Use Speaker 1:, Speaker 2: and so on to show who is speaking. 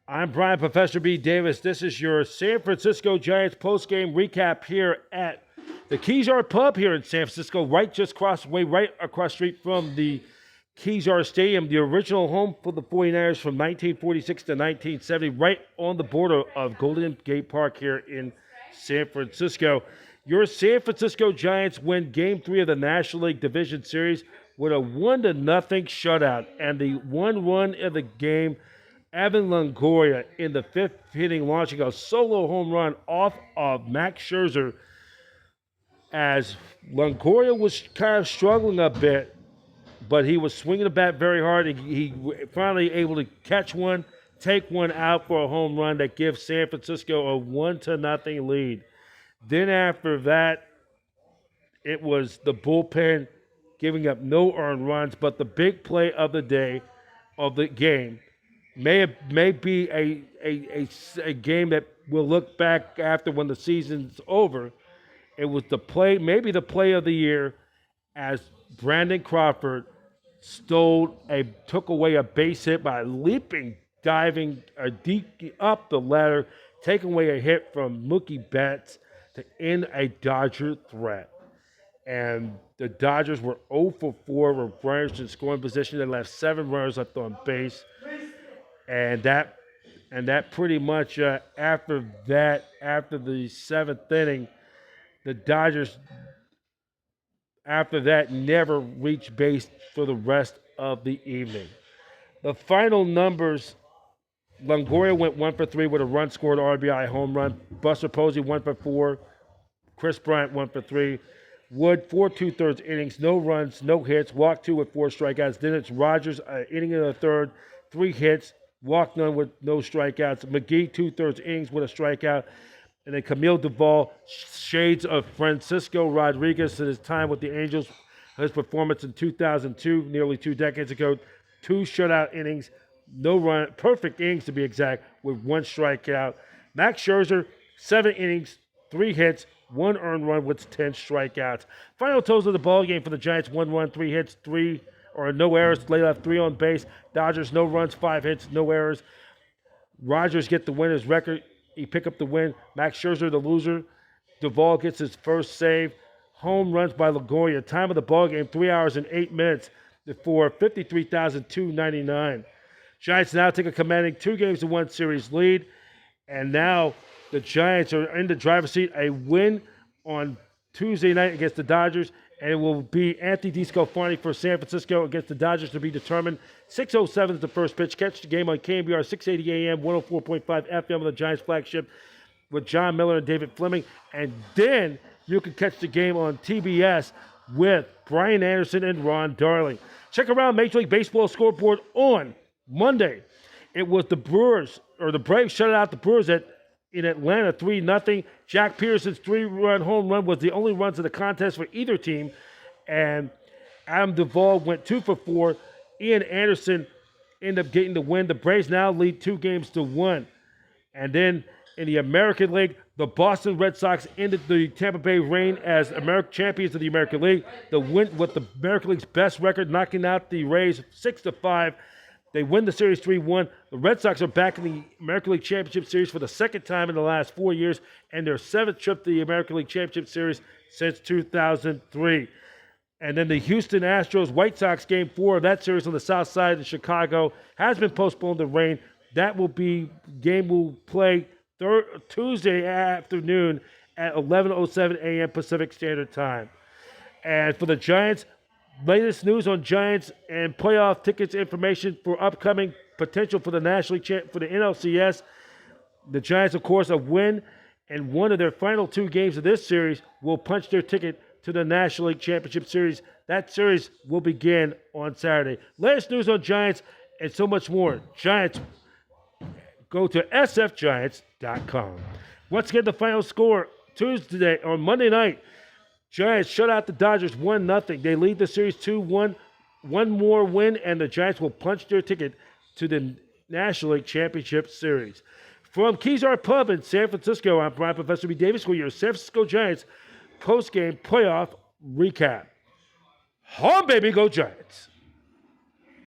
Speaker 1: I'm Brian Professor B. Davis. This is your San Francisco Giants postgame recap here at the Kezar Pub here in San Francisco, right across the street from the Kezar Stadium, the original home for the 49ers from 1946 to 1970, right on the border of Golden Gate Park here in San Francisco. Your San Francisco Giants win Game 3 of the National League Division Series with a 1-0 shutout, and the one run of the game, Evan Longoria in the fifth inning, launching a solo home run off of Max Scherzer, as Longoria was kind of struggling a bit, but he was swinging the bat very hard. He finally able to catch one, take one out for a home run that gives San Francisco a 1-0 lead. Then after that, it was the bullpen giving up no earned runs, but the big play of the day, of the game, may be a game that we'll look back after when the season's over. It was the play, maybe the play of the year, as Brandon Crawford took away a base hit by leaping, diving deep up the ladder, taking away a hit from Mookie Betts to end a Dodger threat. And the Dodgers were 0 for 4 with runners in scoring position. They left 7 runners left on base. And that pretty much after the seventh inning, the Dodgers after that never reached base for the rest of the evening. The final numbers: Longoria went 1 for 3 with a run scored, RBI home run. Buster Posey 1 for 4. Chris Bryant 1 for 3. Wood 4 2/3 innings, no runs, no hits, walked 2 with 4 strikeouts. Then it's Rogers, inning in the third, 3 hits, walked none with no strikeouts. McGee 2/3 innings with a strikeout. And then Camille Duvall, shades of Francisco Rodriguez in his time with the Angels, his performance in 2002, nearly 2 decades ago. 2 shutout innings, no run, perfect innings to be exact, with 1 strikeout. Max Scherzer, 7 innings, 3 hits, 1 earned run with 10 strikeouts. Final totals of the ball game for the Giants: 1 run, 3 hits, no errors. They left 3 on base. Dodgers, no runs, 5 hits, no errors. Rogers get the winner's record. He picked up the win. Max Scherzer, the loser. Duvall gets his first save. Home runs by Longoria. Time of the ball game: 3 hours and 8 minutes for 53,299. Giants now take a commanding 2-1 series lead, and now the Giants are in the driver's seat. A win on Tuesday night against the Dodgers, and it will be Anthony DeScalfani for San Francisco against the Dodgers to be determined. 6:07 is the first pitch. Catch the game on KNBR 680 AM, 104.5 FM on the Giants flagship with John Miller and David Fleming. And then you can catch the game on TBS with Brian Anderson and Ron Darling. Check around Major League Baseball scoreboard on Monday. It was the Braves shut out the Brewers in Atlanta 3-0. Jack Pearson's 3-run home run was the only runs of the contest for either team. And Adam Duvall went 2 for 4. Ian Anderson ended up getting the win. The Braves now lead 2-1. And then in the American League, the Boston Red Sox ended the Tampa Bay reign as champions of the American League. The win with the American League's best record, knocking out the Rays 6-5. They win the series 3-1. The Red Sox are back in the American League Championship Series for the second time in the last 4 years, and their 7th trip to the American League Championship Series since 2003. And then the Houston Astros White Sox Game 4 of that series on the south side of Chicago has been postponed to rain. Game will play Tuesday afternoon at 11:07 a.m. Pacific Standard Time. And for the Giants, latest news on Giants and playoff tickets information for upcoming potential for the National League for the NLCS. The Giants, of course, a win and one of their final 2 games of this series will punch their ticket to the National League Championship Series. That series will begin on Saturday. Latest news on Giants and so much more. Giants, go to sfgiants.com. Once again, the final score on Monday night. Giants shut out the Dodgers 1-0. They lead the series 2-1. One more win, and the Giants will punch their ticket to the National League Championship Series. From Kezar Pub in San Francisco, I'm Brian Professor B. Davis with your San Francisco Giants post-game playoff recap. Home, baby, go Giants.